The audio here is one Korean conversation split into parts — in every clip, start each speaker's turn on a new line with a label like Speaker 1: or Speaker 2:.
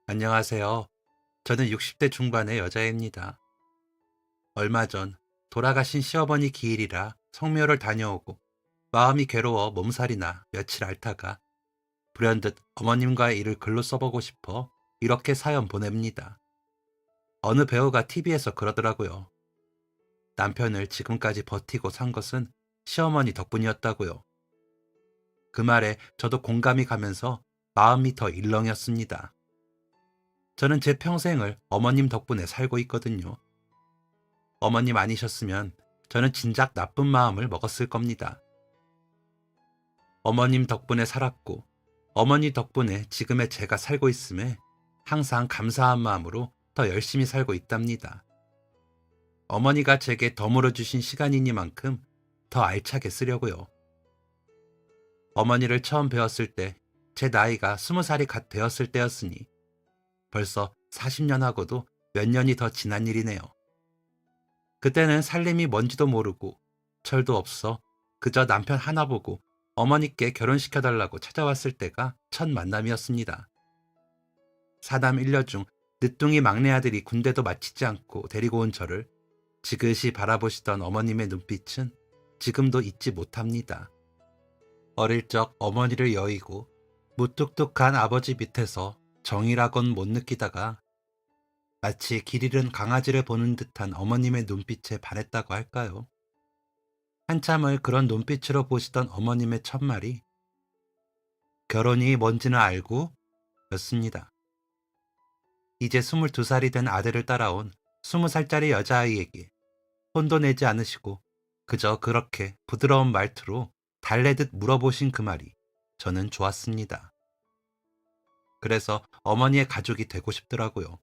Speaker 1: 안녕하세요. 저는 60대 중반의 여자입니다. 얼마 전 돌아가신 시어머니 기일이라 성묘를 다녀오고 마음이 괴로워 몸살이나 며칠 앓다가 불현듯 어머님과의 일을 글로 써보고 싶어 이렇게 사연 보냅니다. 어느 배우가 TV에서 그러더라고요. 남편을 지금까지 버티고 산 것은 시어머니 덕분이었다고요. 그 말에 저도 공감이 가면서 마음이 더 일렁였습니다. 저는 제 평생을 어머님 덕분에 살고 있거든요. 어머님 아니셨으면 저는 진작 나쁜 마음을 먹었을 겁니다. 어머님 덕분에 살았고 어머니 덕분에 지금의 제가 살고 있음에 항상 감사한 마음으로 더 열심히 살고 있답니다. 어머니가 제게 더 주신 시간이니만큼 더 알차게 쓰려고요. 어머니를 처음 배웠을 때 제 나이가 20살이 갓 되었을 때였으니 벌써 40년 하고도 몇 년이 더 지난 일이네요. 그때는 살림이 뭔지도 모르고 철도 없어 그저 남편 하나 보고 어머니께 결혼시켜달라고 찾아왔을 때가 첫 만남이었습니다. 사남 1녀 중 늦둥이 막내 아들이 군대도 마치지 않고 데리고 온 저를 지그시 바라보시던 어머님의 눈빛은 지금도 잊지 못합니다. 어릴 적 어머니를 여의고 무뚝뚝한 아버지 밑에서 정이라곤 못 느끼다가 마치 길 잃은 강아지를 보는 듯한 어머님의 눈빛에 반했다고 할까요? 한참을 그런 눈빛으로 보시던 어머님의 첫말이 결혼이 뭔지는 알고 였습니다. 이제 22살이 된 아들을 따라온 20살짜리 여자아이에게 혼도 내지 않으시고 그저 그렇게 부드러운 말투로 달래듯 물어보신 그 말이 저는 좋았습니다. 그래서 어머니의 가족이 되고 싶더라고요.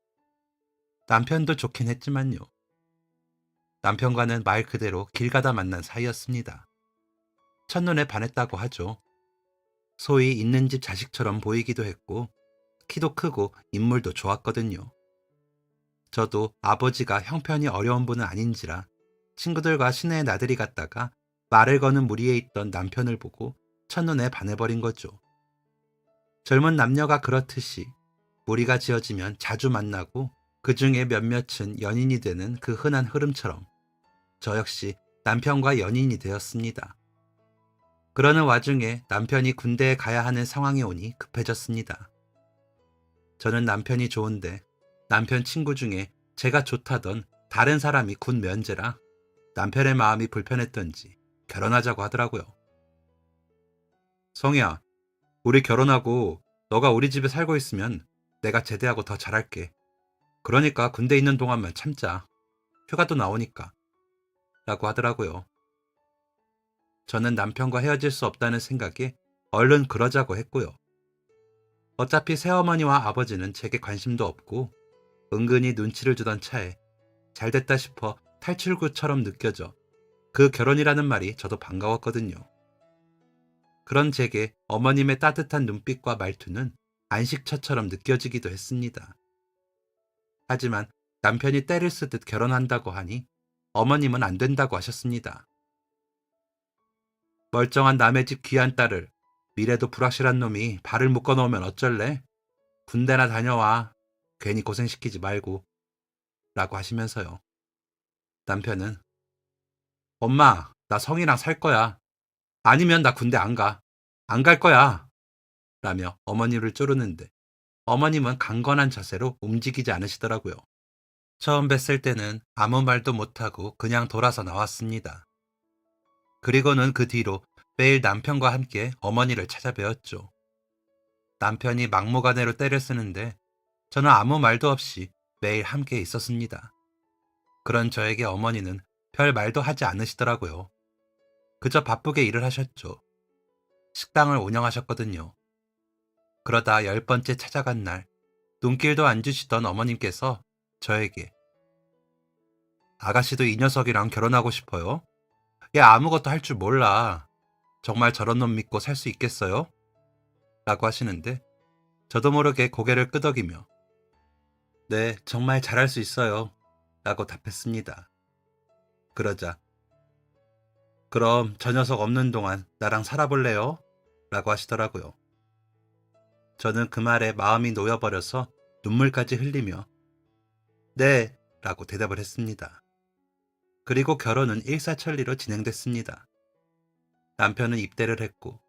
Speaker 1: 남편도 좋긴 했지만요. 남편과는 말 그대로 길 가다 만난 사이였습니다. 첫눈에 반했다고 하죠. 소위 있는 집 자식처럼 보이기도 했고 키도 크고 인물도 좋았거든요. 저도 아버지가 형편이 어려운 분은 아닌지라 친구들과 시내에 나들이 갔다가 말을 거는 무리에 있던 남편을 보고 첫눈에 반해버린 거죠. 젊은 남녀가 그렇듯이 무리가 지어지면 자주 만나고 그 중에 몇몇은 연인이 되는 그 흔한 흐름처럼 저 역시 남편과 연인이 되었습니다. 그러는 와중에 남편이 군대에 가야 하는 상황이 오니 급해졌습니다. 저는 남편이 좋은데 남편 친구 중에 제가 좋다던 다른 사람이 군 면제라 남편의 마음이 불편했던지 결혼하자고 하더라고요. 성희야, 우리 결혼하고 너가 우리 집에 살고 있으면 내가 제대하고 더 잘할게. 그러니까 군대 있는 동안만 참자. 휴가도 나오니까. 라고 하더라고요. 저는 남편과 헤어질 수 없다는 생각에 얼른 그러자고 했고요. 어차피 새어머니와 아버지는 제게 관심도 없고 은근히 눈치를 주던 차에 잘됐다 싶어 탈출구처럼 느껴져 그 결혼이라는 말이 저도 반가웠거든요. 그런 제게 어머님의 따뜻한 눈빛과 말투는 안식처처럼 느껴지기도 했습니다. 하지만 남편이 때를 쓰듯 결혼한다고 하니 어머님은 안 된다고 하셨습니다. 멀쩡한 남의 집 귀한 딸을 미래도 불확실한 놈이 발을 묶어놓으면 어쩔래? 군대나 다녀와. 괜히 고생시키지 말고. 라고 하시면서요. 남편은 엄마, 나 성이랑 살 거야. 아니면 나 군대 안 가. 안 갈 거야. 라며 어머니를 쪼르는데 어머님은 강건한 자세로 움직이지 않으시더라고요. 처음 뵀을 때는 아무 말도 못하고 그냥 돌아서 나왔습니다. 그리고는 그 뒤로 매일 남편과 함께 어머니를 찾아뵈었죠. 남편이 막무가내로 때를 쓰는데 저는 아무 말도 없이 매일 함께 있었습니다. 그런 저에게 어머니는 별 말도 하지 않으시더라고요. 그저 바쁘게 일을 하셨죠. 식당을 운영하셨거든요. 그러다 10번째 찾아간 날 눈길도 안 주시던 어머님께서 저에게 아가씨도 이 녀석이랑 결혼하고 싶어요? 얘 아무것도 할 줄 몰라. 정말 저런 놈 믿고 살 수 있겠어요? 라고 하시는데 저도 모르게 고개를 끄덕이며 네, 정말 잘할 수 있어요. 라고 답했습니다. 그러자 그럼 저 녀석 없는 동안 나랑 살아볼래요? 라고 하시더라고요. 저는 그 말에 마음이 놓여버려서 눈물까지 흘리며 네 라고 대답을 했습니다. 그리고 결혼은 일사천리로 진행됐습니다. 남편은 입대를 했고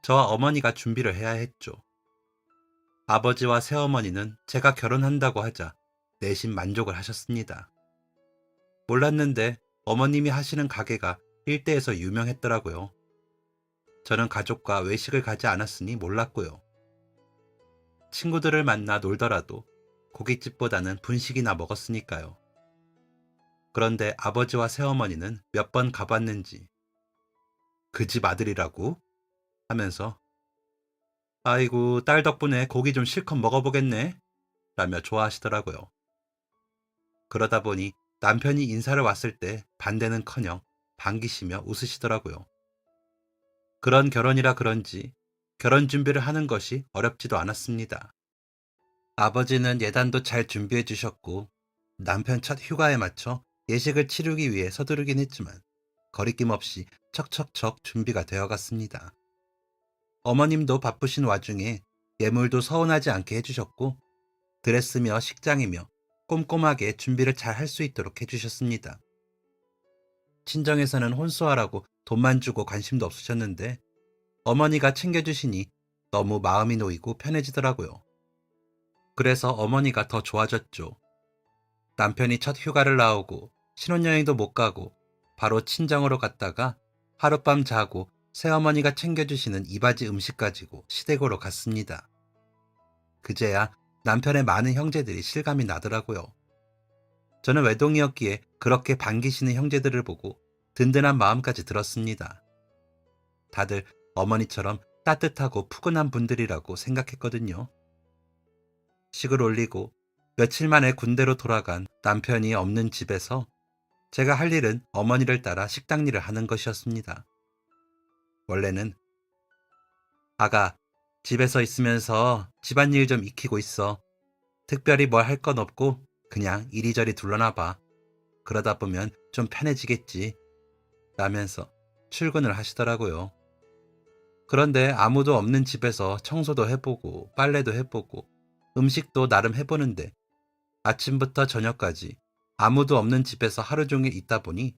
Speaker 1: 저와 어머니가 준비를 해야 했죠. 아버지와 새어머니는 제가 결혼한다고 하자 내심 만족을 하셨습니다. 몰랐는데 어머님이 하시는 가게가 일대에서 유명했더라고요. 저는 가족과 외식을 가지 않았으니 몰랐고요. 친구들을 만나 놀더라도 고깃집보다는 분식이나 먹었으니까요. 그런데 아버지와 새어머니는 몇 번 가봤는지 그 집 아들이라고? 하면서 아이고 딸 덕분에 고기 좀 실컷 먹어보겠네 라며 좋아하시더라고요. 그러다 보니 남편이 인사를 왔을 때 반대는커녕 반기시며 웃으시더라고요. 그런 결혼이라 그런지 결혼 준비를 하는 것이 어렵지도 않았습니다. 아버지는 예단도 잘 준비해 주셨고 남편 첫 휴가에 맞춰 예식을 치르기 위해 서두르긴 했지만 거리낌 없이 척척척 준비가 되어갔습니다. 어머님도 바쁘신 와중에 예물도 서운하지 않게 해주셨고 드레스며 식장이며 꼼꼼하게 준비를 잘 할 수 있도록 해주셨습니다. 친정에서는 혼수하라고 돈만 주고 관심도 없으셨는데 어머니가 챙겨주시니 너무 마음이 놓이고 편해지더라고요. 그래서 어머니가 더 좋아졌죠. 남편이 첫 휴가를 나오고 신혼여행도 못 가고 바로 친정으로 갔다가 하룻밤 자고 새어머니가 챙겨주시는 이바지 음식 가지고 시댁으로 갔습니다. 그제야 남편의 많은 형제들이 실감이 나더라고요. 저는 외동이었기에 그렇게 반기시는 형제들을 보고 든든한 마음까지 들었습니다. 다들 어머니처럼 따뜻하고 푸근한 분들이라고 생각했거든요. 식을 올리고 며칠 만에 군대로 돌아간 남편이 없는 집에서 제가 할 일은 어머니를 따라 식당 일을 하는 것이었습니다. 원래는 아가, 집에서 있으면서 집안일 좀 익히고 있어. 특별히 뭘 할 건 없고 그냥 이리저리 둘러놔봐. 그러다 보면 좀 편해지겠지. 라면서 출근을 하시더라고요. 그런데 아무도 없는 집에서 청소도 해보고 빨래도 해보고 음식도 나름 해보는데 아침부터 저녁까지 아무도 없는 집에서 하루 종일 있다 보니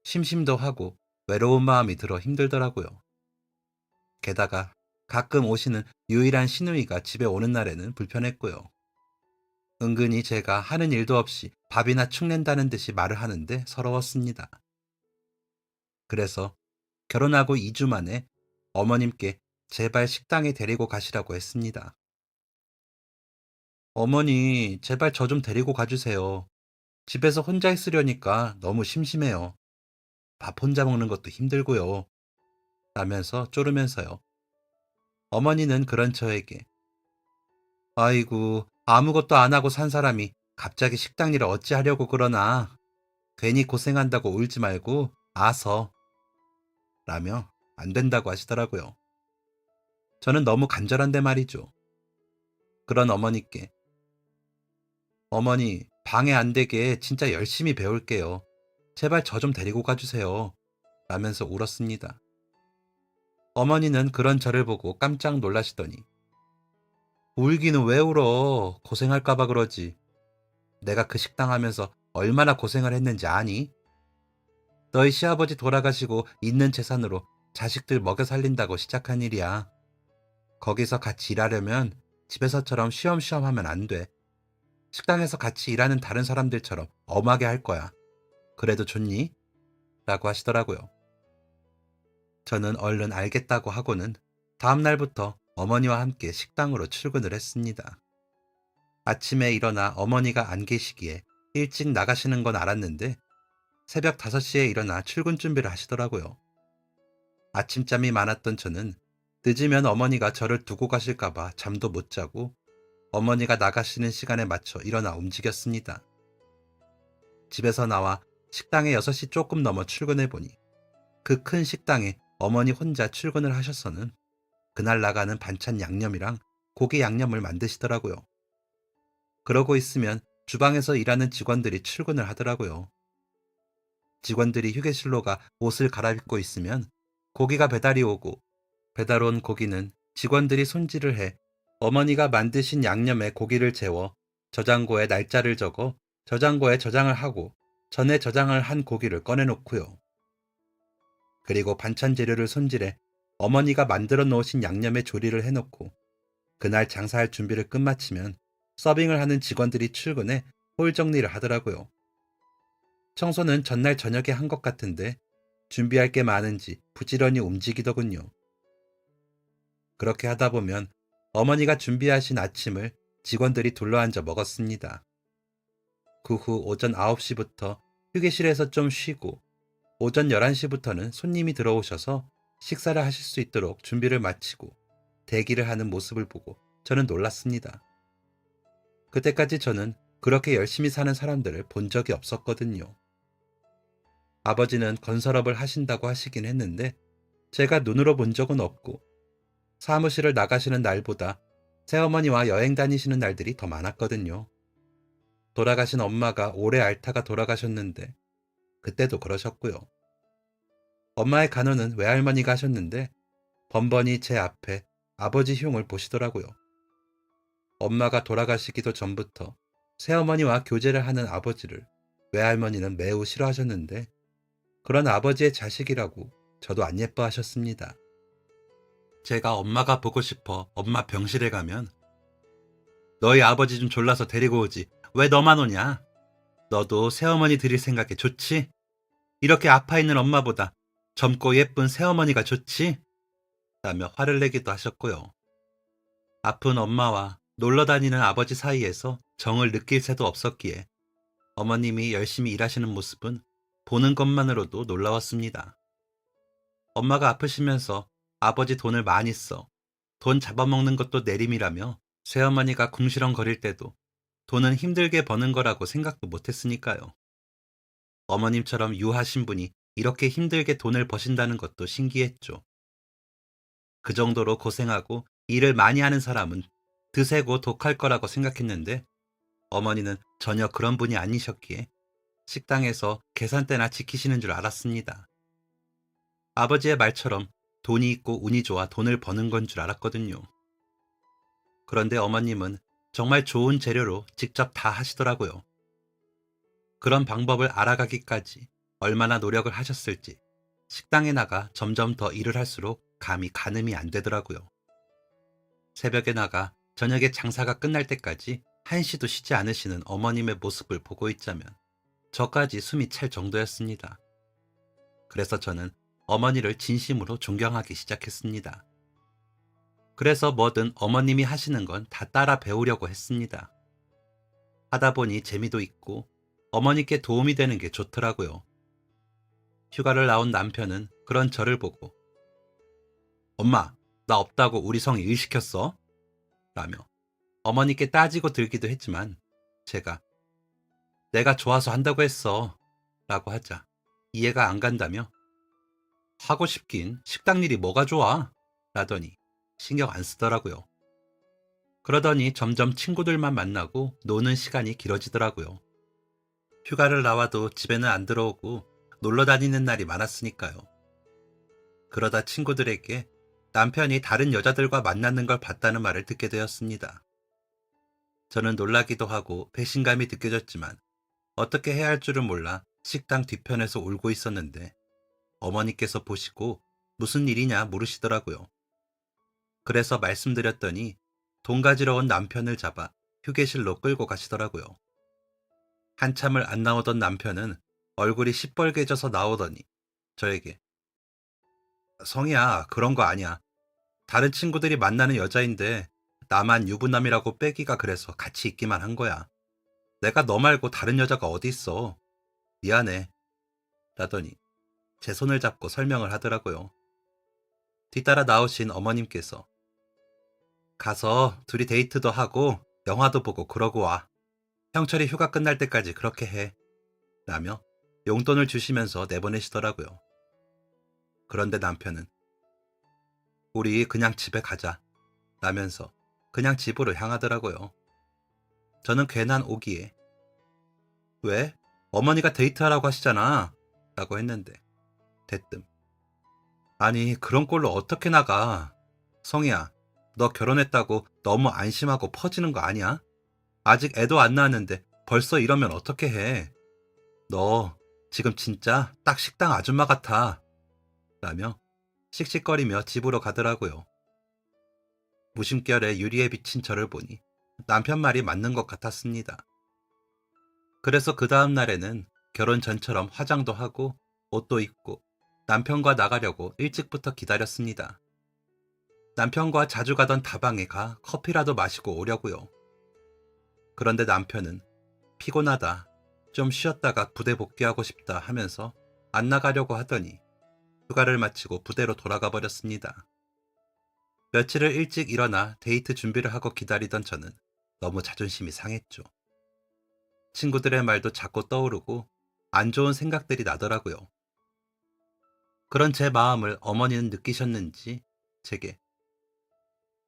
Speaker 1: 심심도 하고 외로운 마음이 들어 힘들더라고요. 게다가 가끔 오시는 유일한 시누이가 집에 오는 날에는 불편했고요. 은근히 제가 하는 일도 없이 밥이나 축낸다는 듯이 말을 하는데 서러웠습니다. 그래서 결혼하고 2주 만에 어머님께 제발 식당에 데리고 가시라고 했습니다. 어머니, 제발 저 좀 데리고 가주세요. 집에서 혼자 있으려니까 너무 심심해요. 밥 혼자 먹는 것도 힘들고요. 라면서 쪼르면서요. 어머니는 그런 저에게 아이고, 아무것도 안 하고 산 사람이 갑자기 식당 일을 어찌하려고 그러나. 괜히 고생한다고 울지 말고 아서. 라며 안 된다고 하시더라고요. 저는 너무 간절한데 말이죠. 그런 어머니께 어머니, 방해 안 되게 진짜 열심히 배울게요. 제발 저 좀 데리고 가주세요. 라면서 울었습니다. 어머니는 그런 저를 보고 깜짝 놀라시더니 울기는 왜 울어? 고생할까봐 그러지. 내가 그 식당 하면서 얼마나 고생을 했는지 아니? 너희 시아버지 돌아가시고 있는 재산으로 자식들 먹여 살린다고 시작한 일이야. 거기서 같이 일하려면 집에서처럼 쉬엄쉬엄 하면 안 돼. 식당에서 같이 일하는 다른 사람들처럼 엄하게 할 거야. 그래도 좋니? 라고 하시더라고요. 저는 얼른 알겠다고 하고는 다음 날부터 어머니와 함께 식당으로 출근을 했습니다. 아침에 일어나 어머니가 안 계시기에 일찍 나가시는 건 알았는데 새벽 5시에 일어나 출근 준비를 하시더라고요. 아침잠이 많았던 저는 늦으면 어머니가 저를 두고 가실까봐 잠도 못 자고 어머니가 나가시는 시간에 맞춰 일어나 움직였습니다. 집에서 나와 식당에 6시 조금 넘어 출근해보니 그 큰 식당에 어머니 혼자 출근을 하셔서는 그날 나가는 반찬 양념이랑 고기 양념을 만드시더라고요. 그러고 있으면 주방에서 일하는 직원들이 출근을 하더라고요. 직원들이 휴게실로 가 옷을 갈아입고 있으면 고기가 배달이 오고 배달 온 고기는 직원들이 손질을 해 어머니가 만드신 양념에 고기를 재워 저장고에 날짜를 적어 저장고에 저장을 하고 전에 저장을 한 고기를 꺼내놓고요. 그리고 반찬 재료를 손질해 어머니가 만들어 놓으신 양념에 조리를 해놓고 그날 장사할 준비를 끝마치면 서빙을 하는 직원들이 출근해 홀 정리를 하더라고요. 청소는 전날 저녁에 한 것 같은데 준비할 게 많은지 부지런히 움직이더군요. 그렇게 하다 보면 어머니가 준비하신 아침을 직원들이 둘러앉아 먹었습니다. 그 후 오전 9시부터 휴게실에서 좀 쉬고 오전 11시부터는 손님이 들어오셔서 식사를 하실 수 있도록 준비를 마치고 대기를 하는 모습을 보고 저는 놀랐습니다. 그때까지 저는 그렇게 열심히 사는 사람들을 본 적이 없었거든요. 아버지는 건설업을 하신다고 하시긴 했는데 제가 눈으로 본 적은 없고 사무실을 나가시는 날보다 새어머니와 여행 다니시는 날들이 더 많았거든요. 돌아가신 엄마가 올해 알타가 돌아가셨는데 그때도 그러셨고요. 엄마의 간호는 외할머니가 하셨는데 번번이 제 앞에 아버지 흉을 보시더라고요. 엄마가 돌아가시기도 전부터 새어머니와 교제를 하는 아버지를 외할머니는 매우 싫어하셨는데 그런 아버지의 자식이라고 저도 안 예뻐하셨습니다. 제가 엄마가 보고 싶어 엄마 병실에 가면 너희 아버지 좀 졸라서 데리고 오지 왜 너만 오냐? 너도 새어머니 드릴 생각에 좋지? 이렇게 아파 있는 엄마보다 젊고 예쁜 새어머니가 좋지? 라며 화를 내기도 하셨고요. 아픈 엄마와 놀러 다니는 아버지 사이에서 정을 느낄 새도 없었기에 어머님이 열심히 일하시는 모습은 보는 것만으로도 놀라웠습니다. 엄마가 아프시면서 아버지 돈을 많이 써 돈 잡아먹는 것도 내림이라며 새어머니가 궁시렁거릴 때도 돈은 힘들게 버는 거라고 생각도 못했으니까요. 어머님처럼 유하신 분이 이렇게 힘들게 돈을 버신다는 것도 신기했죠. 그 정도로 고생하고 일을 많이 하는 사람은 드세고 독할 거라고 생각했는데 어머니는 전혀 그런 분이 아니셨기에 식당에서 계산대나 지키시는 줄 알았습니다. 아버지의 말처럼 돈이 있고 운이 좋아 돈을 버는 건 줄 알았거든요. 그런데 어머님은 정말 좋은 재료로 직접 다 하시더라고요. 그런 방법을 알아가기까지 얼마나 노력을 하셨을지 식당에 나가 점점 더 일을 할수록 감이 가늠이 안 되더라고요. 새벽에 나가 저녁에 장사가 끝날 때까지 한시도 쉬지 않으시는 어머님의 모습을 보고 있자면 저까지 숨이 찰 정도였습니다. 그래서 저는 어머니를 진심으로 존경하기 시작했습니다. 그래서 뭐든 어머님이 하시는 건 다 따라 배우려고 했습니다. 하다 보니 재미도 있고 어머니께 도움이 되는 게 좋더라고요. 휴가를 나온 남편은 그런 저를 보고 엄마, 나 없다고 우리 성이 일 시켰어? 라며 어머니께 따지고 들기도 했지만 제가 내가 좋아서 한다고 했어 라고 하자 이해가 안 간다며 하고 싶긴 식당 일이 뭐가 좋아? 라더니 신경 안 쓰더라고요. 그러더니 점점 친구들만 만나고 노는 시간이 길어지더라고요. 휴가를 나와도 집에는 안 들어오고 놀러 다니는 날이 많았으니까요. 그러다 친구들에게 남편이 다른 여자들과 만나는 걸 봤다는 말을 듣게 되었습니다. 저는 놀라기도 하고 배신감이 느껴졌지만 어떻게 해야 할 줄을 몰라 식당 뒤편에서 울고 있었는데 어머니께서 보시고 무슨 일이냐 물으시더라고요. 그래서 말씀드렸더니 돈 가지러 온 남편을 잡아 휴게실로 끌고 가시더라고요. 한참을 안 나오던 남편은 얼굴이 시뻘개져서 나오더니 저에게 성희야, 그런 거 아니야. 다른 친구들이 만나는 여자인데 나만 유부남이라고 빼기가 그래서 같이 있기만 한 거야. 내가 너 말고 다른 여자가 어디 있어. 미안해. 라더니 제 손을 잡고 설명을 하더라고요. 뒤따라 나오신 어머님께서 가서 둘이 데이트도 하고 영화도 보고 그러고 와. 형철이 휴가 끝날 때까지 그렇게 해. 라며 용돈을 주시면서 내보내시더라고요. 그런데 남편은 우리 그냥 집에 가자. 라면서 그냥 집으로 향하더라고요. 저는 괜한 오기에 왜? 어머니가 데이트하라고 하시잖아. 라고 했는데 대뜸 아니 그런 꼴로 어떻게 나가. 성희야, 너 결혼했다고 너무 안심하고 퍼지는 거 아니야? 아직 애도 안 낳았는데 벌써 이러면 어떻게 해? 너 지금 진짜 딱 식당 아줌마 같아. 라며 씩씩거리며 집으로 가더라고요. 무심결에 유리에 비친 저를 보니 남편 말이 맞는 것 같았습니다. 그래서 그 다음 날에는 결혼 전처럼 화장도 하고 옷도 입고 남편과 나가려고 일찍부터 기다렸습니다. 남편과 자주 가던 다방에 가 커피라도 마시고 오려고요. 그런데 남편은 피곤하다, 좀 쉬었다가 부대 복귀하고 싶다 하면서 안 나가려고 하더니 휴가를 마치고 부대로 돌아가 버렸습니다. 며칠을 일찍 일어나 데이트 준비를 하고 기다리던 저는 너무 자존심이 상했죠. 친구들의 말도 자꾸 떠오르고 안 좋은 생각들이 나더라고요. 그런 제 마음을 어머니는 느끼셨는지 제게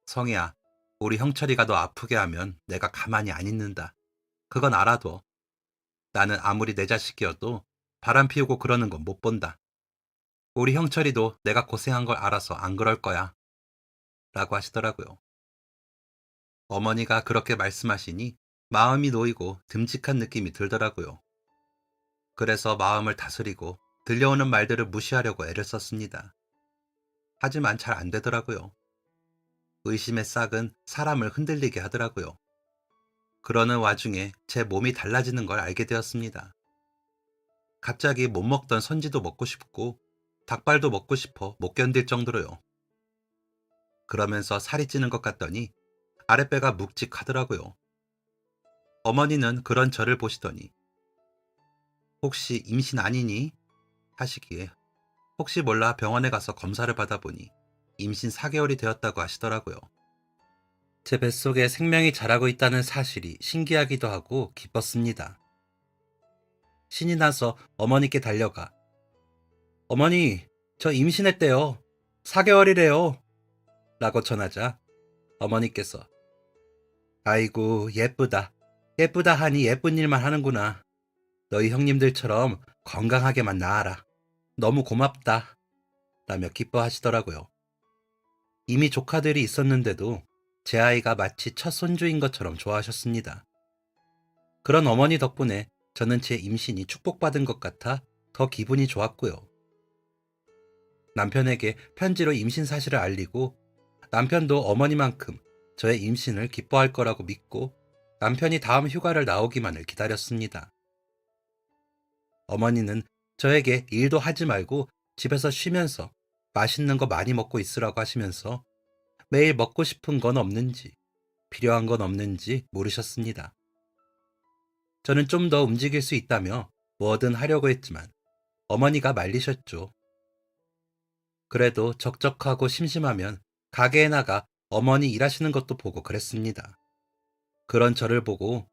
Speaker 1: 성희야, 우리 형철이가 너 아프게 하면 내가 가만히 안 있는다. 그건 알아둬. 나는 아무리 내 자식이어도 바람 피우고 그러는 건 못 본다. 우리 형철이도 내가 고생한 걸 알아서 안 그럴 거야. 라고 하시더라고요. 어머니가 그렇게 말씀하시니 마음이 놓이고 듬직한 느낌이 들더라고요. 그래서 마음을 다스리고 들려오는 말들을 무시하려고 애를 썼습니다. 하지만 잘 안 되더라고요. 의심의 싹은 사람을 흔들리게 하더라고요. 그러는 와중에 제 몸이 달라지는 걸 알게 되었습니다. 갑자기 못 먹던 선지도 먹고 싶고 닭발도 먹고 싶어 못 견딜 정도로요. 그러면서 살이 찌는 것 같더니 아랫배가 묵직하더라고요. 어머니는 그런 저를 보시더니 혹시 임신 아니니? 하시기에 혹시 몰라 병원에 가서 검사를 받아보니 임신 4개월이 되었다고 하시더라고요. 제 뱃속에 생명이 자라고 있다는 사실이 신기하기도 하고 기뻤습니다. 신이 나서 어머니께 달려가 어머니, 저 임신했대요. 4개월이래요. 라고 전하자 어머니께서 아이고 예쁘다. 예쁘다 하니 예쁜 일만 하는구나. 너희 형님들처럼 건강하게만 낳아라. 너무 고맙다. 라며 기뻐하시더라고요. 이미 조카들이 있었는데도 제 아이가 마치 첫 손주인 것처럼 좋아하셨습니다. 그런 어머니 덕분에 저는 제 임신이 축복받은 것 같아 더 기분이 좋았고요. 남편에게 편지로 임신 사실을 알리고 남편도 어머니만큼 저의 임신을 기뻐할 거라고 믿고 남편이 다음 휴가를 나오기만을 기다렸습니다. 어머니는 저에게 일도 하지 말고 집에서 쉬면서 맛있는 거 많이 먹고 있으라고 하시면서 매일 먹고 싶은 건 없는지 필요한 건 없는지 물으셨습니다. 저는 좀 더 움직일 수 있다며 뭐든 하려고 했지만 어머니가 말리셨죠. 그래도 적적하고 심심하면 가게에 나가 어머니 일하시는 것도 보고 그랬습니다. 그런 저를 보고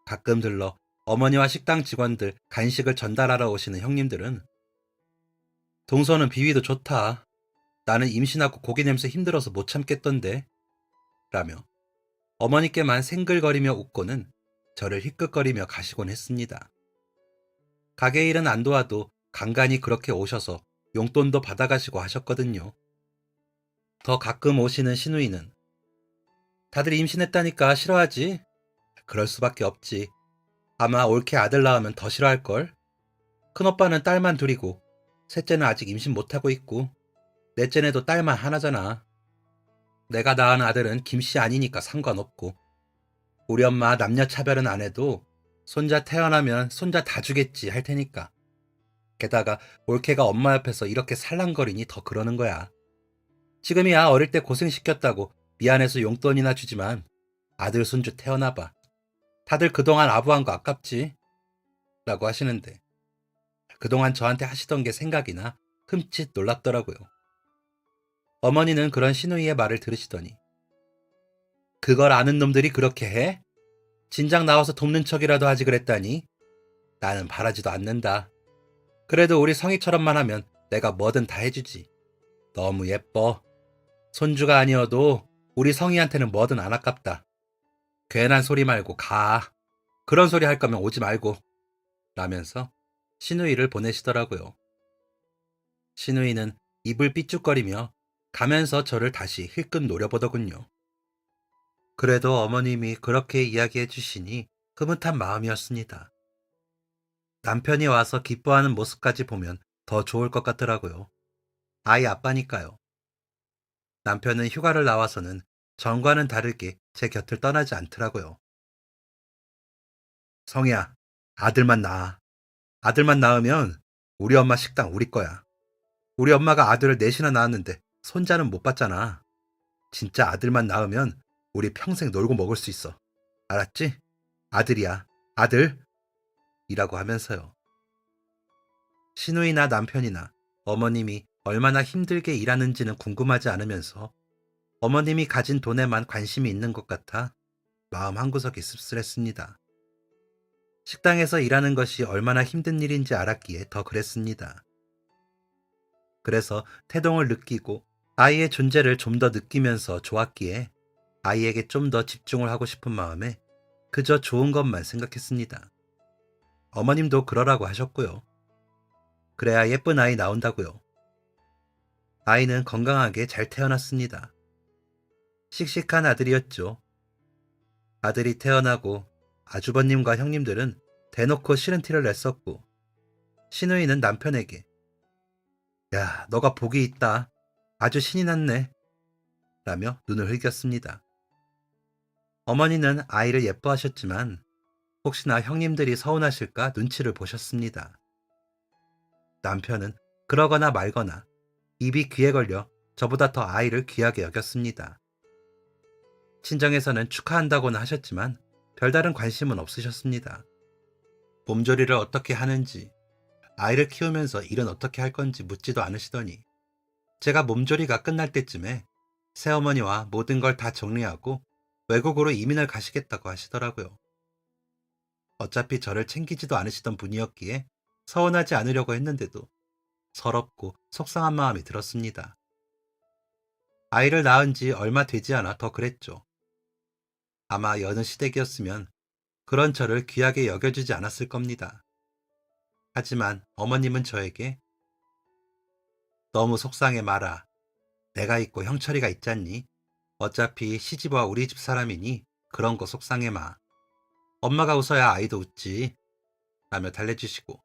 Speaker 1: 가끔 들러 어머니와 식당 직원들 간식을 전달하러 오시는 형님들은 동서는 비위도 좋다. 나는 임신하고 고기 냄새 힘들어서 못 참겠던데. 라며 어머니께만 생글거리며 웃고는 저를 힐끗거리며 가시곤 했습니다. 가게 일은 안 도와도 간간히 그렇게 오셔서 용돈도 받아가시고 하셨거든요. 더 가끔 오시는 시누이는 다들 임신했다니까 싫어하지? 그럴 수밖에 없지. 아마 올케 아들 낳으면 더 싫어할걸? 큰오빠는 딸만 둘이고 셋째는 아직 임신 못하고 있고 넷째네도 딸만 하나잖아. 내가 낳은 아들은 김씨 아니니까 상관없고 우리 엄마 남녀 차별은 안 해도 손자 태어나면 손자 다 주겠지 할 테니까. 게다가 올케가 엄마 옆에서 이렇게 살랑거리니 더 그러는 거야. 지금이야 어릴 때 고생시켰다고 미안해서 용돈이나 주지만 아들 손주 태어나봐. 다들 그동안 아부한 거 아깝지? 라고 하시는데 그동안 저한테 하시던 게 생각이나 흠칫 놀랍더라고요. 어머니는 그런 시누이의 말을 들으시더니 그걸 아는 놈들이 그렇게 해? 진작 나와서 돕는 척이라도 하지 그랬다니? 나는 바라지도 않는다. 그래도 우리 성희처럼만 하면 내가 뭐든 다 해주지. 너무 예뻐. 손주가 아니어도 우리 성희한테는 뭐든 안 아깝다. 괜한 소리 말고 가. 그런 소리 할 거면 오지 말고. 라면서 시누이를 보내시더라고요. 시누이는 입을 삐죽거리며 가면서 저를 다시 힐끗 노려보더군요. 그래도 어머님이 그렇게 이야기해 주시니 흐뭇한 마음이었습니다. 남편이 와서 기뻐하는 모습까지 보면 더 좋을 것 같더라고요. 아이 아빠니까요. 남편은 휴가를 나와서는 전과는 다르게 제 곁을 떠나지 않더라고요. 성희야, 아들만 낳아. 아들만 낳으면 우리 엄마 식당 우리 거야. 우리 엄마가 아들을 넷이나 낳았는데 손자는 못 봤잖아. 진짜 아들만 낳으면 우리 평생 놀고 먹을 수 있어. 알았지? 아들이야. 아들. 이라고 하면서요. 시누이나 남편이나 어머님이 얼마나 힘들게 일하는지는 궁금하지 않으면서 어머님이 가진 돈에만 관심이 있는 것 같아 마음 한구석이 씁쓸했습니다. 식당에서 일하는 것이 얼마나 힘든 일인지 알았기에 더 그랬습니다. 그래서 태동을 느끼고 아이의 존재를 좀 더 느끼면서 좋았기에 아이에게 좀 더 집중을 하고 싶은 마음에 그저 좋은 것만 생각했습니다. 어머님도 그러라고 하셨고요. 그래야 예쁜 아이 나온다고요. 아이는 건강하게 잘 태어났습니다. 씩씩한 아들이었죠. 아들이 태어나고 아주버님과 형님들은 대놓고 싫은 티를 냈었고 시누이는 남편에게 야, 너가 복이 있다. 아주 신이 났네. 라며 눈을 흘겼습니다. 어머니는 아이를 예뻐하셨지만 혹시나 형님들이 서운하실까 눈치를 보셨습니다. 남편은 그러거나 말거나 입이 귀에 걸려 저보다 더 아이를 귀하게 여겼습니다. 친정에서는 축하한다고는 하셨지만 별다른 관심은 없으셨습니다. 몸조리를 어떻게 하는지, 아이를 키우면서 일은 어떻게 할 건지 묻지도 않으시더니 제가 몸조리가 끝날 때쯤에 새어머니와 모든 걸 다 정리하고 외국으로 이민을 가시겠다고 하시더라고요. 어차피 저를 챙기지도 않으시던 분이었기에 서운하지 않으려고 했는데도 서럽고 속상한 마음이 들었습니다. 아이를 낳은 지 얼마 되지 않아 더 그랬죠. 아마 여느 시댁이었으면 그런 저를 귀하게 여겨주지 않았을 겁니다. 하지만 어머님은 저에게 너무 속상해 마라. 내가 있고 형철이가 있잖니. 어차피 시집와 우리 집 사람이니 그런 거 속상해 마. 엄마가 웃어야 아이도 웃지. 라며 달래주시고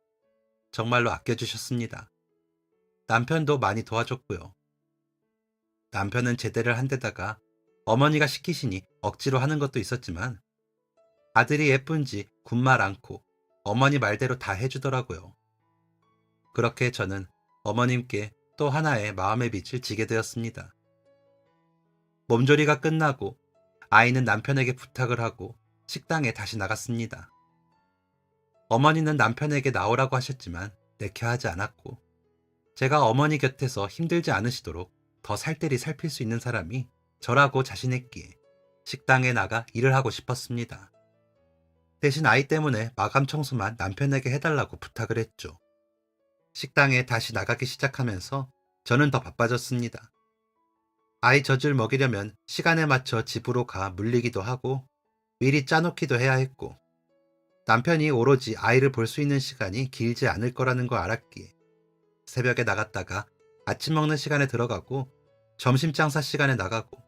Speaker 1: 정말로 아껴주셨습니다. 남편도 많이 도와줬고요. 남편은 제대를 한 데다가 어머니가 시키시니 억지로 하는 것도 있었지만 아들이 예쁜지 군말 않고 어머니 말대로 다 해주더라고요. 그렇게 저는 어머님께 또 하나의 마음의 빛을 지게 되었습니다. 몸조리가 끝나고 아이는 남편에게 부탁을 하고 식당에 다시 나갔습니다. 어머니는 남편에게 나오라고 하셨지만 내켜하지 않았고 제가 어머니 곁에서 힘들지 않으시도록 더 살뜰히 살필 수 있는 사람이 저라고 자신했기에 식당에 나가 일을 하고 싶었습니다. 대신 아이 때문에 마감 청소만 남편에게 해달라고 부탁을 했죠. 식당에 다시 나가기 시작하면서 저는 더 바빠졌습니다. 아이 젖을 먹이려면 시간에 맞춰 집으로 가 물리기도 하고 미리 짜놓기도 해야 했고 남편이 오로지 아이를 볼 수 있는 시간이 길지 않을 거라는 걸 알았기에 새벽에 나갔다가 아침 먹는 시간에 들어가고 점심 장사 시간에 나가고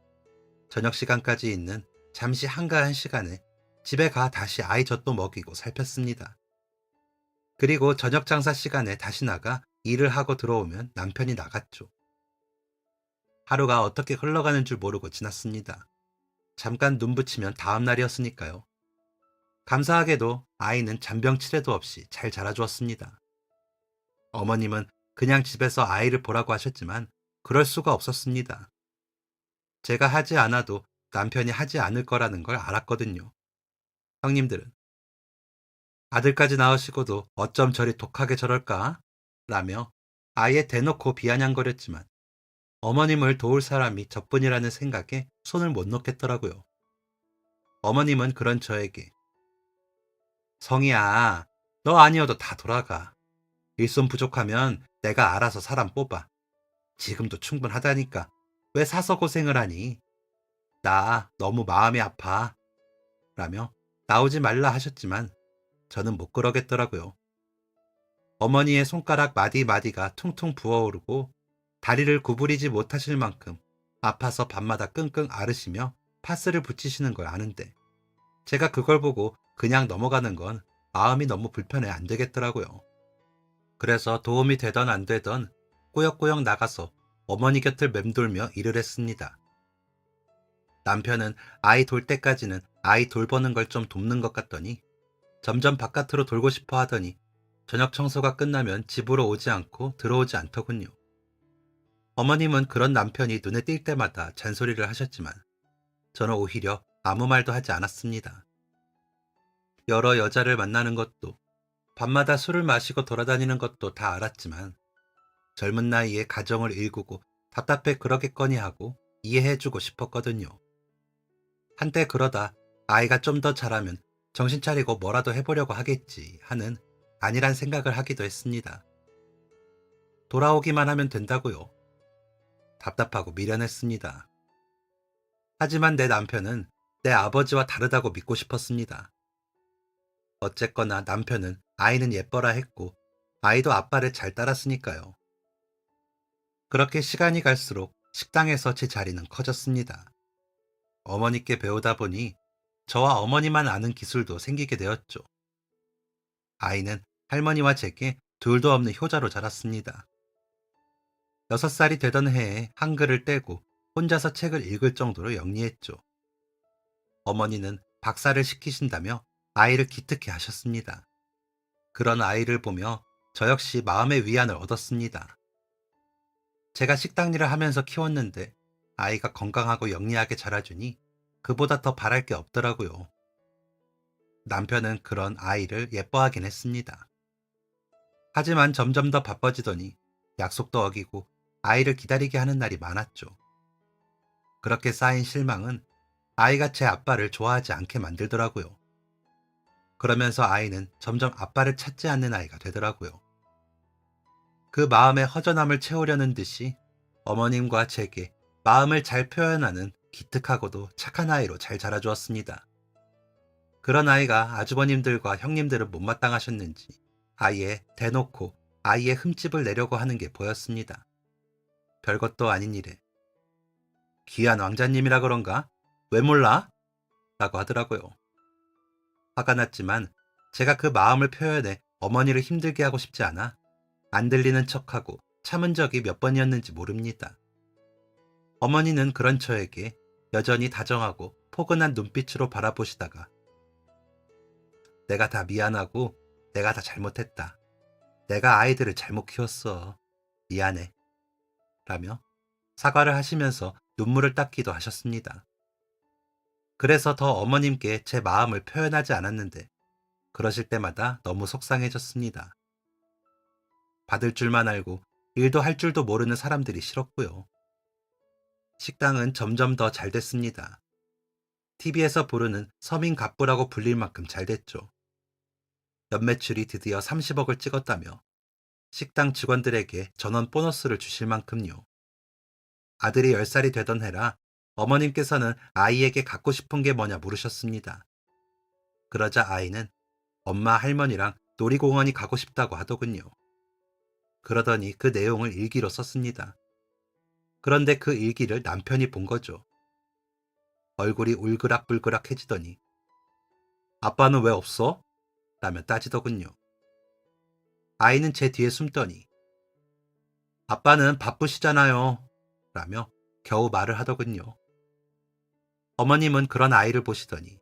Speaker 1: 저녁 시간까지 있는 잠시 한가한 시간에 집에 가 다시 아이 젖도 먹이고 살폈습니다. 그리고 저녁 장사 시간에 다시 나가 일을 하고 들어오면 남편이 나갔죠. 하루가 어떻게 흘러가는 줄 모르고 지났습니다. 잠깐 눈 붙이면 다음 날이었으니까요. 감사하게도 아이는 잔병치레도 없이 잘 자라주었습니다. 어머님은 그냥 집에서 아이를 보라고 하셨지만 그럴 수가 없었습니다. 제가 하지 않아도 남편이 하지 않을 거라는 걸 알았거든요. 형님들은 아들까지 낳으시고도 어쩜 저리 독하게 저럴까? 라며 아예 대놓고 비아냥거렸지만 어머님을 도울 사람이 저뿐이라는 생각에 손을 못 놓겠더라고요. 어머님은 그런 저에게 성희야, 너 아니어도 다 돌아가. 일손 부족하면 내가 알아서 사람 뽑아. 지금도 충분하다니까. 왜 사서 고생을 하니? 나 너무 마음이 아파. 라며 나오지 말라 하셨지만 저는 못 그러겠더라고요. 어머니의 손가락 마디마디가 퉁퉁 부어오르고 다리를 구부리지 못하실 만큼 아파서 밤마다 끙끙 앓으시며 파스를 붙이시는 걸 아는데 제가 그걸 보고 그냥 넘어가는 건 마음이 너무 불편해 안 되겠더라고요. 그래서 도움이 되던 안 되던 꾸역꾸역 나가서 어머니 곁을 맴돌며 일을 했습니다. 남편은 아이 돌 때까지는 아이 돌보는 걸 좀 돕는 것 같더니 점점 바깥으로 돌고 싶어 하더니 저녁 청소가 끝나면 집으로 오지 않고 들어오지 않더군요. 어머님은 그런 남편이 눈에 띌 때마다 잔소리를 하셨지만 저는 오히려 아무 말도 하지 않았습니다. 여러 여자를 만나는 것도 밤마다 술을 마시고 돌아다니는 것도 다 알았지만 젊은 나이에 가정을 일구고 답답해 그러겠거니 하고 이해해주고 싶었거든요. 한때 그러다 아이가 좀 더 자라면 정신 차리고 뭐라도 해보려고 하겠지 하는 안일한 생각을 하기도 했습니다. 돌아오기만 하면 된다고요. 답답하고 미련했습니다. 하지만 내 남편은 내 아버지와 다르다고 믿고 싶었습니다. 어쨌거나 남편은 아이는 예뻐라 했고 아이도 아빠를 잘 따랐으니까요. 그렇게 시간이 갈수록 식당에서 제 자리는 커졌습니다. 어머니께 배우다 보니 저와 어머니만 아는 기술도 생기게 되었죠. 아이는 할머니와 제게 둘도 없는 효자로 자랐습니다. 6살이 되던 해에 한글을 떼고 혼자서 책을 읽을 정도로 영리했죠. 어머니는 박사를 시키신다며 아이를 기특해 하셨습니다. 그런 아이를 보며 저 역시 마음의 위안을 얻었습니다. 제가 식당 일을 하면서 키웠는데 아이가 건강하고 영리하게 자라주니 그보다 더 바랄 게 없더라고요. 남편은 그런 아이를 예뻐하긴 했습니다. 하지만 점점 더 바빠지더니 약속도 어기고 아이를 기다리게 하는 날이 많았죠. 그렇게 쌓인 실망은 아이가 제 아빠를 좋아하지 않게 만들더라고요. 그러면서 아이는 점점 아빠를 찾지 않는 아이가 되더라고요. 그 마음의 허전함을 채우려는 듯이 어머님과 제게 마음을 잘 표현하는 기특하고도 착한 아이로 잘 자라주었습니다. 그런 아이가 아주버님들과 형님들은 못마땅하셨는지 아예 대놓고 아이의 흠집을 내려고 하는 게 보였습니다. 별것도 아닌 일에 귀한 왕자님이라 그런가? 왜 몰라? 라고 하더라고요. 화가 났지만 제가 그 마음을 표현해 어머니를 힘들게 하고 싶지 않아 안 들리는 척하고 참은 적이 몇 번이었는지 모릅니다. 어머니는 그런 저에게 여전히 다정하고 포근한 눈빛으로 바라보시다가 내가 다 미안하고 내가 다 잘못했다. 내가 아이들을 잘못 키웠어. 미안해. 라며 사과를 하시면서 눈물을 닦기도 하셨습니다. 그래서 더 어머님께 제 마음을 표현하지 않았는데 그러실 때마다 너무 속상해졌습니다. 받을 줄만 알고 일도 할 줄도 모르는 사람들이 싫었고요. 식당은 점점 더 잘 됐습니다. TV에서 부르는 서민 갑부라고 불릴 만큼 잘 됐죠. 연매출이 드디어 30억을 찍었다며 식당 직원들에게 전원 보너스를 주실 만큼요. 아들이 10살이 되던 해라 어머님께서는 아이에게 갖고 싶은 게 뭐냐 물으셨습니다. 그러자 아이는 엄마 할머니랑 놀이공원이 가고 싶다고 하더군요. 그러더니 그 내용을 일기로 썼습니다. 그런데 그 일기를 남편이 본 거죠. 얼굴이 울그락불그락해지더니 아빠는 왜 없어? 라며 따지더군요. 아이는 제 뒤에 숨더니 아빠는 바쁘시잖아요. 라며 겨우 말을 하더군요. 어머님은 그런 아이를 보시더니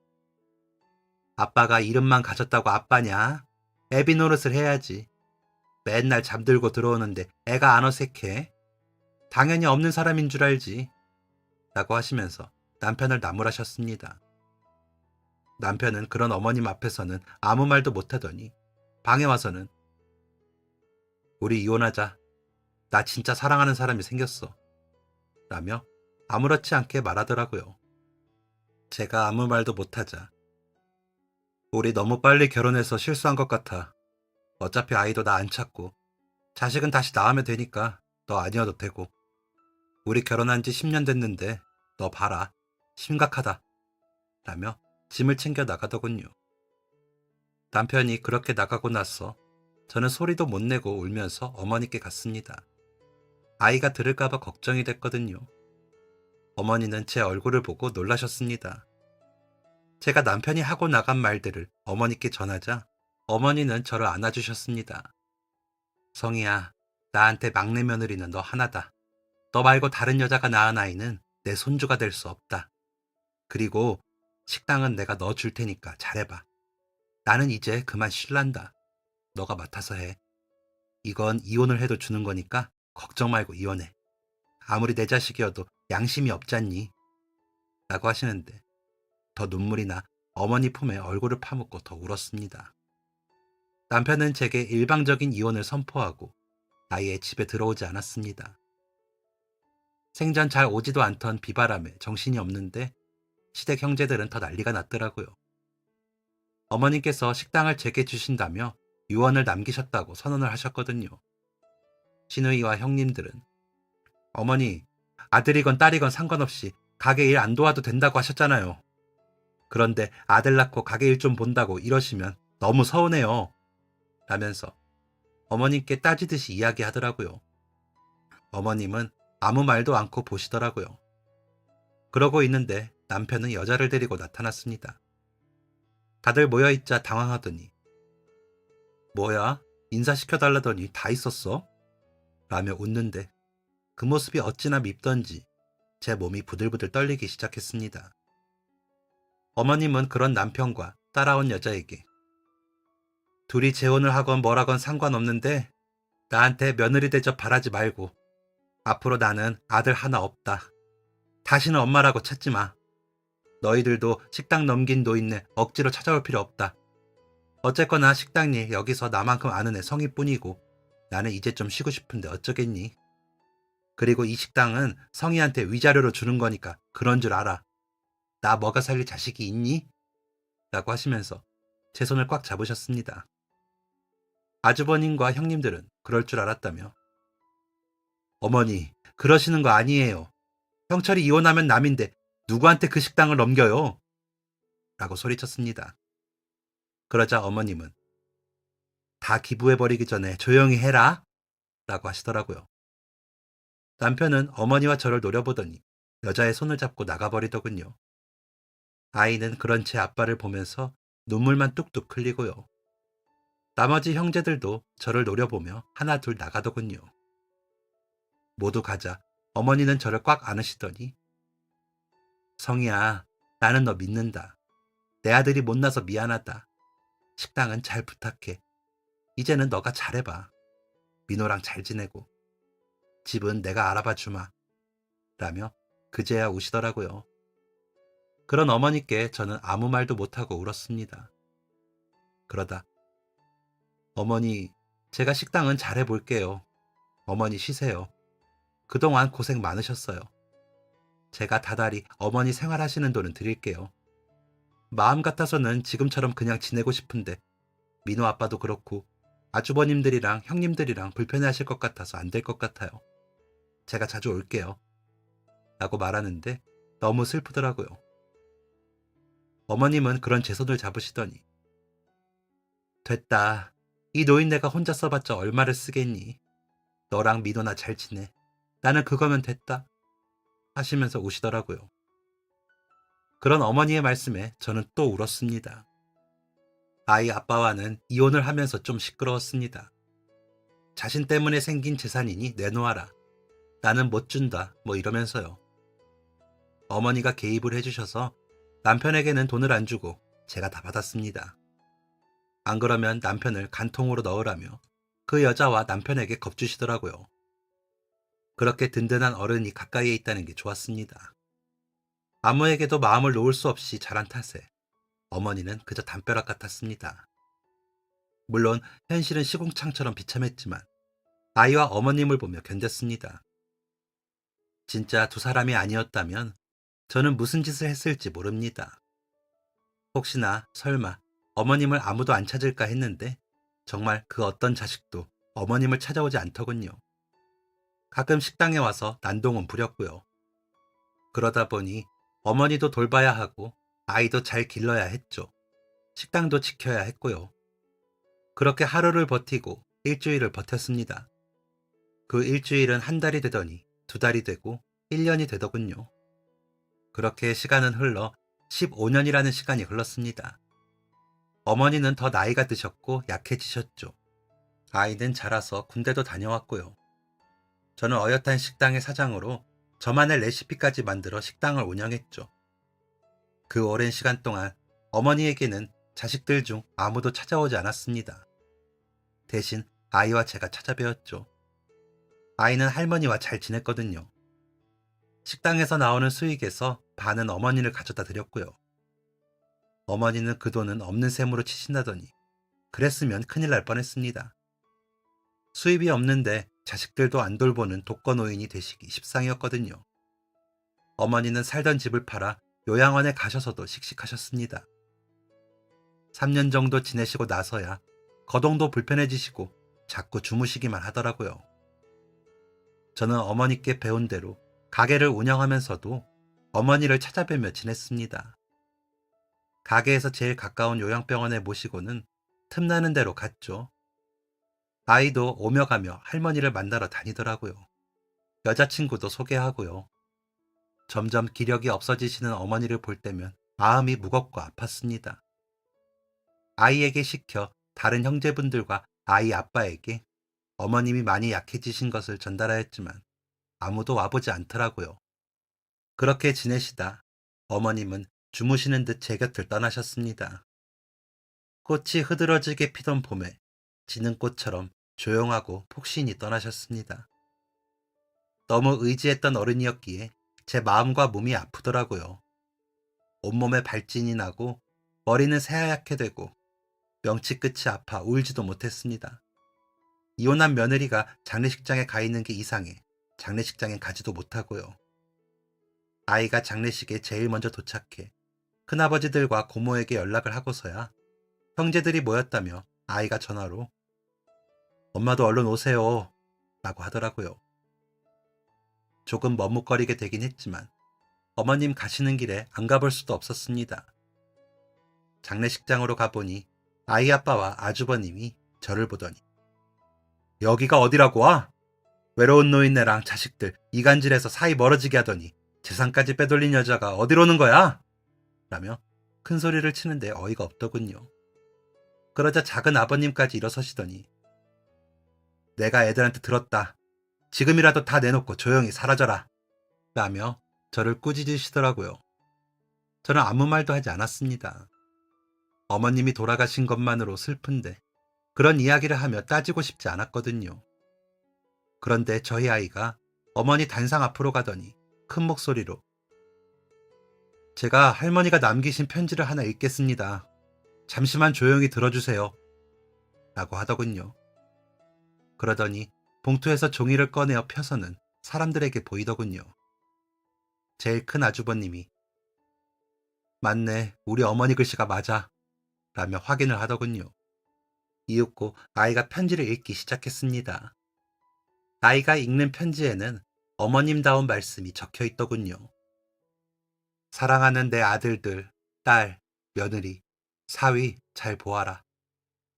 Speaker 1: 아빠가 이름만 가졌다고 아빠냐? 애비 노릇을 해야지. 맨날 잠들고 들어오는데 애가 안 어색해? 당연히 없는 사람인 줄 알지. 라고 하시면서 남편을 나무라셨습니다. 남편은 그런 어머님 앞에서는 아무 말도 못하더니 방에 와서는 우리 이혼하자. 나 진짜 사랑하는 사람이 생겼어. 라며 아무렇지 않게 말하더라고요. 제가 아무 말도 못하자 우리 너무 빨리 결혼해서 실수한 것 같아. 어차피 아이도 나 안 찾고 자식은 다시 낳으면 되니까 너 아니어도 되고 우리 결혼한 지 10년 됐는데 너 봐라. 심각하다. 라며 짐을 챙겨 나가더군요. 남편이 그렇게 나가고 나서 저는 소리도 못 내고 울면서 어머니께 갔습니다. 아이가 들을까봐 걱정이 됐거든요. 어머니는 제 얼굴을 보고 놀라셨습니다. 제가 남편이 하고 나간 말들을 어머니께 전하자 어머니는 저를 안아주셨습니다. 성희야, 나한테 막내 며느리는 너 하나다. 너 말고 다른 여자가 낳은 아이는 내 손주가 될 수 없다. 그리고 식당은 내가 너 줄 테니까 잘해봐. 나는 이제 그만 쉴란다. 너가 맡아서 해. 이건 이혼을 해도 주는 거니까 걱정 말고 이혼해. 아무리 내 자식이어도 양심이 없잖니. 라고 하시는데 더 눈물이 나 어머니 품에 얼굴을 파묻고 더 울었습니다. 남편은 제게 일방적인 이혼을 선포하고 아예 집에 들어오지 않았습니다. 생전 잘 오지도 않던 비바람에 정신이 없는데 시댁 형제들은 더 난리가 났더라고요. 어머님께서 식당을 제게 주신다며 유언을 남기셨다고 선언을 하셨거든요. 시누이와 형님들은 어머니, 아들이건 딸이건 상관없이 가게 일 안 도와도 된다고 하셨잖아요. 그런데 아들 낳고 가게 일 좀 본다고 이러시면 너무 서운해요. 라면서 어머님께 따지듯이 이야기하더라고요. 어머님은 아무 말도 않고 보시더라고요. 그러고 있는데 남편은 여자를 데리고 나타났습니다. 다들 모여있자 당황하더니 뭐야? 인사시켜달라더니 다 있었어? 라며 웃는데 그 모습이 어찌나 밉던지 제 몸이 부들부들 떨리기 시작했습니다. 어머님은 그런 남편과 따라온 여자에게 둘이 재혼을 하건 뭐라건 상관없는데 나한테 며느리 대접 바라지 말고 앞으로 나는 아들 하나 없다. 다시는 엄마라고 찾지 마. 너희들도 식당 넘긴 노인네 억지로 찾아올 필요 없다. 어쨌거나 식당 일 여기서 나만큼 아는 애 성희뿐이고 나는 이제 좀 쉬고 싶은데 어쩌겠니? 그리고 이 식당은 성희한테 위자료로 주는 거니까 그런 줄 알아. 나 먹여 살릴 자식이 있니? 라고 하시면서 제 손을 꽉 잡으셨습니다. 아주버님과 형님들은 그럴 줄 알았다며 어머니, 그러시는 거 아니에요. 형철이 이혼하면 남인데 누구한테 그 식당을 넘겨요? 라고 소리쳤습니다. 그러자 어머님은 다 기부해버리기 전에 조용히 해라 라고 하시더라고요. 남편은 어머니와 저를 노려보더니 여자의 손을 잡고 나가버리더군요. 아이는 그런 제 아빠를 보면서 눈물만 뚝뚝 흘리고요. 나머지 형제들도 저를 노려보며 하나 둘 나가더군요. 모두 가자 어머니는 저를 꽉 안으시더니 성희야, 나는 너 믿는다. 내 아들이 못나서 미안하다. 식당은 잘 부탁해. 이제는 너가 잘해봐. 민호랑 잘 지내고. 집은 내가 알아봐 주마. 라며 그제야 우시더라고요. 그런 어머니께 저는 아무 말도 못하고 울었습니다. 그러다 어머니, 제가 식당은 잘해볼게요. 어머니 쉬세요. 그동안 고생 많으셨어요. 제가 다달이 어머니 생활하시는 돈은 드릴게요. 마음 같아서는 지금처럼 그냥 지내고 싶은데 민호 아빠도 그렇고 아주버님들이랑 형님들이랑 불편해하실 것 같아서 안 될 것 같아요. 제가 자주 올게요. 라고 말하는데 너무 슬프더라고요. 어머님은 그런 제 손을 잡으시더니 됐다. 이 노인네가 혼자 써봤자 얼마를 쓰겠니? 너랑 민호나 잘 지내. 나는 그거면 됐다. 하시면서 우시더라고요. 그런 어머니의 말씀에 저는 또 울었습니다. 아이 아빠와는 이혼을 하면서 좀 시끄러웠습니다. 자신 때문에 생긴 재산이니 내놓아라. 나는 못 준다. 뭐 이러면서요. 어머니가 개입을 해주셔서 남편에게는 돈을 안 주고 제가 다 받았습니다. 안 그러면 남편을 간통으로 넣으라며 그 여자와 남편에게 겁주시더라고요. 그렇게 든든한 어른이 가까이에 있다는 게 좋았습니다. 아무에게도 마음을 놓을 수 없이 자란 탓에 어머니는 그저 담벼락 같았습니다. 물론 현실은 시궁창처럼 비참했지만 아이와 어머님을 보며 견뎠습니다. 진짜 두 사람이 아니었다면 저는 무슨 짓을 했을지 모릅니다. 혹시나 설마 어머님을 아무도 안 찾을까 했는데 정말 그 어떤 자식도 어머님을 찾아오지 않더군요. 가끔 식당에 와서 난동은 부렸고요. 그러다 보니 어머니도 돌봐야 하고 아이도 잘 길러야 했죠. 식당도 지켜야 했고요. 그렇게 하루를 버티고 일주일을 버텼습니다. 그 일주일은 한 달이 되더니 두 달이 되고 1년이 되더군요. 그렇게 시간은 흘러 15년이라는 시간이 흘렀습니다. 어머니는 더 나이가 드셨고 약해지셨죠. 아이는 자라서 군대도 다녀왔고요. 저는 어엿한 식당의 사장으로 저만의 레시피까지 만들어 식당을 운영했죠. 그 오랜 시간 동안 어머니에게는 자식들 중 아무도 찾아오지 않았습니다. 대신 아이와 제가 찾아뵈었죠. 아이는 할머니와 잘 지냈거든요. 식당에서 나오는 수익에서 반은 어머니를 가져다 드렸고요. 어머니는 그 돈은 없는 셈으로 치신다더니 그랬으면 큰일 날 뻔했습니다. 수입이 없는데 자식들도 안 돌보는 독거노인이 되시기 십상이었거든요. 어머니는 살던 집을 팔아 요양원에 가셔서도 씩씩하셨습니다. 3년 정도 지내시고 나서야 거동도 불편해지시고 자꾸 주무시기만 하더라고요. 저는 어머니께 배운 대로 가게를 운영하면서도 어머니를 찾아뵈며 지냈습니다. 가게에서 제일 가까운 요양병원에 모시고는 틈나는 대로 갔죠. 아이도 오며 가며 할머니를 만나러 다니더라고요. 여자친구도 소개하고요. 점점 기력이 없어지시는 어머니를 볼 때면 마음이 무겁고 아팠습니다. 아이에게 시켜 다른 형제분들과 아이 아빠에게 어머님이 많이 약해지신 것을 전달하였지만 아무도 와보지 않더라고요. 그렇게 지내시다 어머님은 주무시는 듯 제 곁을 떠나셨습니다. 꽃이 흐드러지게 피던 봄에 지는 꽃처럼 조용하고 폭신히 떠나셨습니다. 너무 의지했던 어른이었기에 제 마음과 몸이 아프더라고요. 온몸에 발진이 나고 머리는 새하얗게 되고 명치 끝이 아파 울지도 못했습니다. 이혼한 며느리가 장례식장에 가 있는 게 이상해 장례식장에 가지도 못하고요. 아이가 장례식에 제일 먼저 도착해 큰아버지들과 고모에게 연락을 하고서야 형제들이 모였다며 아이가 전화로 엄마도 얼른 오세요 라고 하더라고요. 조금 머뭇거리게 되긴 했지만 어머님 가시는 길에 안 가볼 수도 없었습니다. 장례식장으로 가보니 아이 아빠와 아주버님이 저를 보더니 여기가 어디라고 와? 외로운 노인네랑 자식들 이간질해서 사이 멀어지게 하더니 재산까지 빼돌린 여자가 어디로는 거야? 라며 큰 소리를 치는데 어이가 없더군요. 그러자 작은 아버님까지 일어서시더니 내가 애들한테 들었다. 지금이라도 다 내놓고 조용히 사라져라. 라며 저를 꾸짖으시더라고요. 저는 아무 말도 하지 않았습니다. 어머님이 돌아가신 것만으로 슬픈데 그런 이야기를 하며 따지고 싶지 않았거든요. 그런데 저희 아이가 어머니 단상 앞으로 가더니 큰 목소리로 제가 할머니가 남기신 편지를 하나 읽겠습니다. 잠시만 조용히 들어주세요. 라고 하더군요. 그러더니 봉투에서 종이를 꺼내어 펴서는 사람들에게 보이더군요. 제일 큰 아주버님이 맞네, 우리 어머니 글씨가 맞아. 라며 확인을 하더군요. 이윽고 아이가 편지를 읽기 시작했습니다. 아이가 읽는 편지에는 어머님다운 말씀이 적혀 있더군요. 사랑하는 내 아들들, 딸, 며느리, 사위 잘 보아라.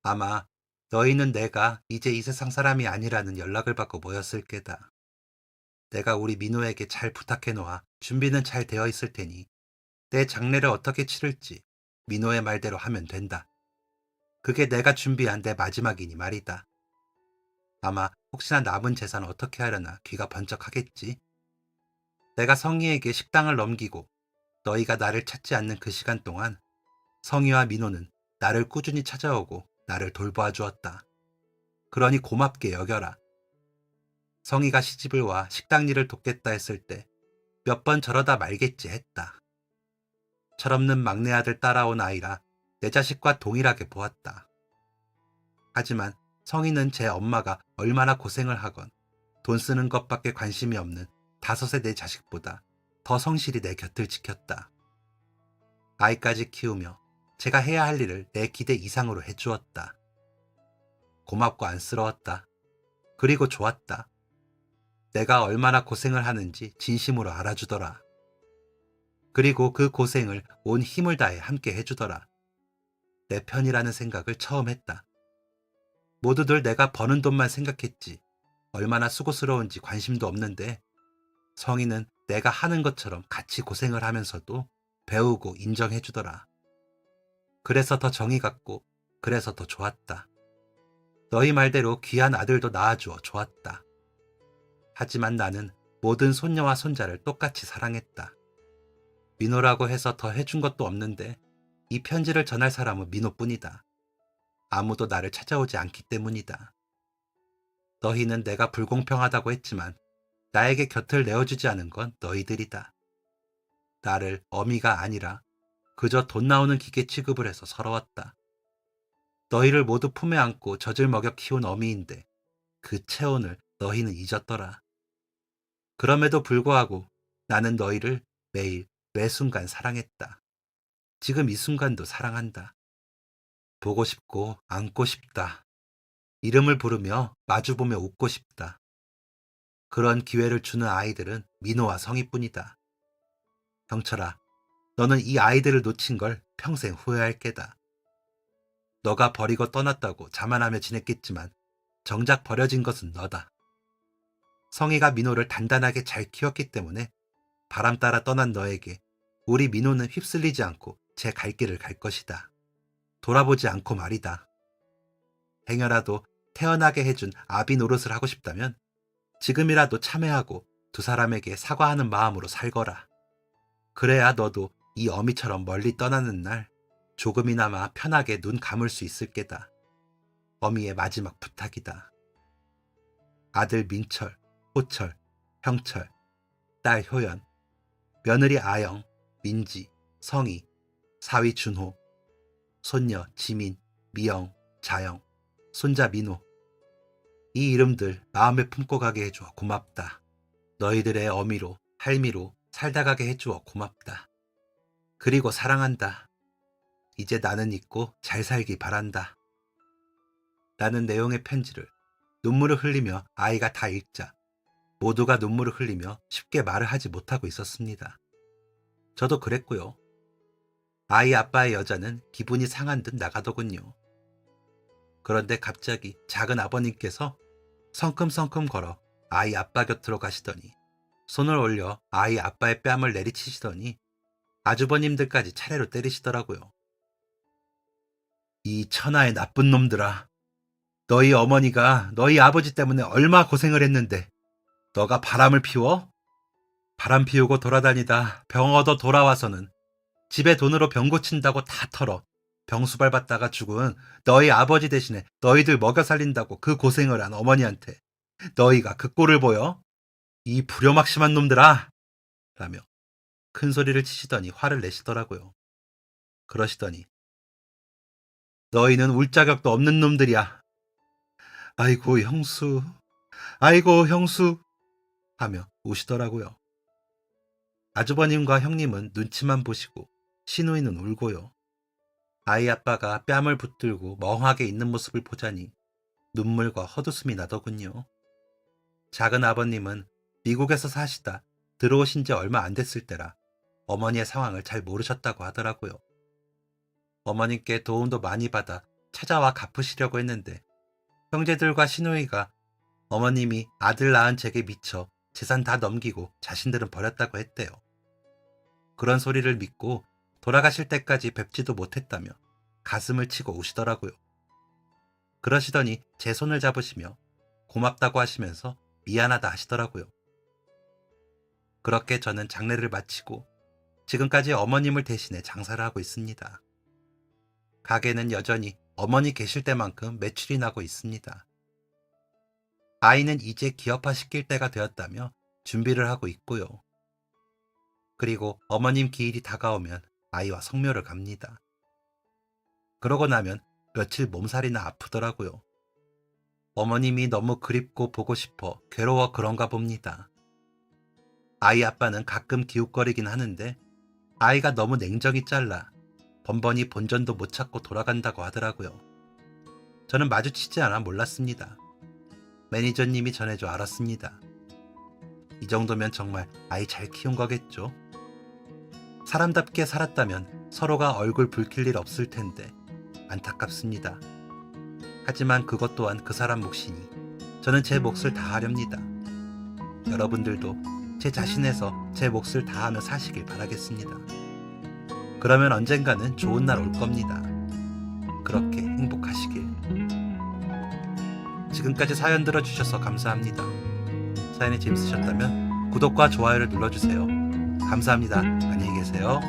Speaker 1: 아마 너희는 내가 이제 이 세상 사람이 아니라는 연락을 받고 모였을 게다. 내가 우리 민호에게 잘 부탁해 놓아 준비는 잘 되어 있을 테니 내 장례를 어떻게 치를지 민호의 말대로 하면 된다. 그게 내가 준비한 내 마지막이니 말이다. 아마 혹시나 남은 재산 어떻게 하려나 귀가 번쩍하겠지. 내가 성희에게 식당을 넘기고 너희가 나를 찾지 않는 그 시간 동안 성희와 민호는 나를 꾸준히 찾아오고 나를 돌보아 주었다. 그러니 고맙게 여겨라. 성희가 시집을 와 식당 일을 돕겠다 했을 때 몇 번 저러다 말겠지 했다. 철없는 막내 아들 따라온 아이라 내 자식과 동일하게 보았다. 하지만 성희는 제 엄마가 얼마나 고생을 하건 돈 쓰는 것밖에 관심이 없는 5의 내 자식보다 더 성실히 내 곁을 지켰다. 아이까지 키우며 제가 해야 할 일을 내 기대 이상으로 해주었다. 고맙고 안쓰러웠다. 그리고 좋았다. 내가 얼마나 고생을 하는지 진심으로 알아주더라. 그리고 그 고생을 온 힘을 다해 함께 해주더라. 내 편이라는 생각을 처음 했다. 모두들 내가 버는 돈만 생각했지 얼마나 수고스러운지 관심도 없는데 성희는 내가 하는 것처럼 같이 고생을 하면서도 배우고 인정해주더라. 그래서 더 정이 갔고 그래서 더 좋았다. 너희 말대로 귀한 아들도 낳아주어 좋았다. 하지만 나는 모든 손녀와 손자를 똑같이 사랑했다. 민호라고 해서 더 해준 것도 없는데 이 편지를 전할 사람은 민호뿐이다. 아무도 나를 찾아오지 않기 때문이다. 너희는 내가 불공평하다고 했지만 나에게 곁을 내어주지 않은 건 너희들이다. 나를 어미가 아니라 그저 돈 나오는 기계 취급을 해서 서러웠다. 너희를 모두 품에 안고 젖을 먹여 키운 어미인데 그 체온을 너희는 잊었더라. 그럼에도 불구하고 나는 너희를 매일 매 순간 사랑했다. 지금 이 순간도 사랑한다. 보고 싶고 안고 싶다. 이름을 부르며 마주보며 웃고 싶다. 그런 기회를 주는 아이들은 민호와 성희뿐이다. 형철아, 너는 이 아이들을 놓친 걸 평생 후회할 게다. 너가 버리고 떠났다고 자만하며 지냈겠지만 정작 버려진 것은 너다. 성희가 민호를 단단하게 잘 키웠기 때문에 바람 따라 떠난 너에게 우리 민호는 휩쓸리지 않고 제 갈 길을 갈 것이다. 돌아보지 않고 말이다. 행여라도 태어나게 해준 아비 노릇을 하고 싶다면 지금이라도 참회하고 두 사람에게 사과하는 마음으로 살거라. 그래야 너도 이 어미처럼 멀리 떠나는 날 조금이나마 편하게 눈 감을 수 있을 게다. 어미의 마지막 부탁이다. 아들 민철, 호철, 형철, 딸 효연, 며느리 아영, 민지, 성희, 사위 준호, 손녀 지민, 미영, 자영, 손자 민호. 이 이름들 마음에 품고 가게 해주어 고맙다. 너희들의 어미로, 할미로 살다 가게 해주어 고맙다. 그리고 사랑한다. 이제 나는 잊고 잘 살기 바란다. 라는 내용의 편지를 눈물을 흘리며 아이가 다 읽자 모두가 눈물을 흘리며 쉽게 말을 하지 못하고 있었습니다. 저도 그랬고요. 아이 아빠의 여자는 기분이 상한 듯 나가더군요. 그런데 갑자기 작은 아버님께서 성큼성큼 걸어 아이 아빠 곁으로 가시더니 손을 올려 아이 아빠의 뺨을 내리치시더니 아주버님들까지 차례로 때리시더라고요. 이 천하의 나쁜 놈들아. 너희 어머니가 너희 아버지 때문에 얼마 고생을 했는데 너가 바람을 피워? 바람 피우고 돌아다니다 병 얻어 돌아와서는 집에 돈으로 병 고친다고 다 털어 병수 밟았다가 죽은 너희 아버지 대신에 너희들 먹여 살린다고 그 고생을 한 어머니한테 너희가 그 꼴을 보여? 이 불효막심한 놈들아! 라며 큰 소리를 치시더니 화를 내시더라고요. 그러시더니 너희는 울 자격도 없는 놈들이야. 아이고 형수, 아이고 형수 하며 우시더라고요. 아주버님과 형님은 눈치만 보시고 시누이는 울고요. 아이 아빠가 뺨을 붙들고 멍하게 있는 모습을 보자니 눈물과 헛웃음이 나더군요. 작은 아버님은 미국에서 사시다 들어오신 지 얼마 안 됐을 때라 어머니의 상황을 잘 모르셨다고 하더라고요. 어머님께 도움도 많이 받아 찾아와 갚으시려고 했는데 형제들과 시누이가 어머님이 아들 낳은 제게 미쳐 재산 다 넘기고 자신들은 버렸다고 했대요. 그런 소리를 믿고 돌아가실 때까지 뵙지도 못했다며 가슴을 치고 우시더라고요. 그러시더니 제 손을 잡으시며 고맙다고 하시면서 미안하다 하시더라고요. 그렇게 저는 장례를 마치고 지금까지 어머님을 대신해 장사를 하고 있습니다. 가게는 여전히 어머니 계실 때만큼 매출이 나고 있습니다. 아이는 이제 기업화 시킬 때가 되었다며 준비를 하고 있고요. 그리고 어머님 기일이 다가오면 아이와 성묘를 갑니다. 그러고 나면 며칠 몸살이나 아프더라고요. 어머님이 너무 그립고 보고 싶어 괴로워 그런가 봅니다. 아이 아빠는 가끔 기웃거리긴 하는데 아이가 너무 냉정이 짤라 번번이 본전도 못 찾고 돌아간다고 하더라고요. 저는 마주치지 않아 몰랐습니다. 매니저님이 전해줘 알았습니다. 이 정도면 정말 아이 잘 키운 거겠죠? 사람답게 살았다면 서로가 얼굴 붉힐 일 없을 텐데 안타깝습니다. 하지만 그것 또한 그 사람 몫이니 저는 제 몫을 다하렵니다. 여러분들도 제 자신에서 제 몫을 다하며 사시길 바라겠습니다. 그러면 언젠가는 좋은 날 올 겁니다. 그렇게 행복하시길. 지금까지 사연 들어주셔서 감사합니다. 사연이 재밌으셨다면 구독과 좋아요를 눌러주세요. 감사합니다. 안녕히 계세요.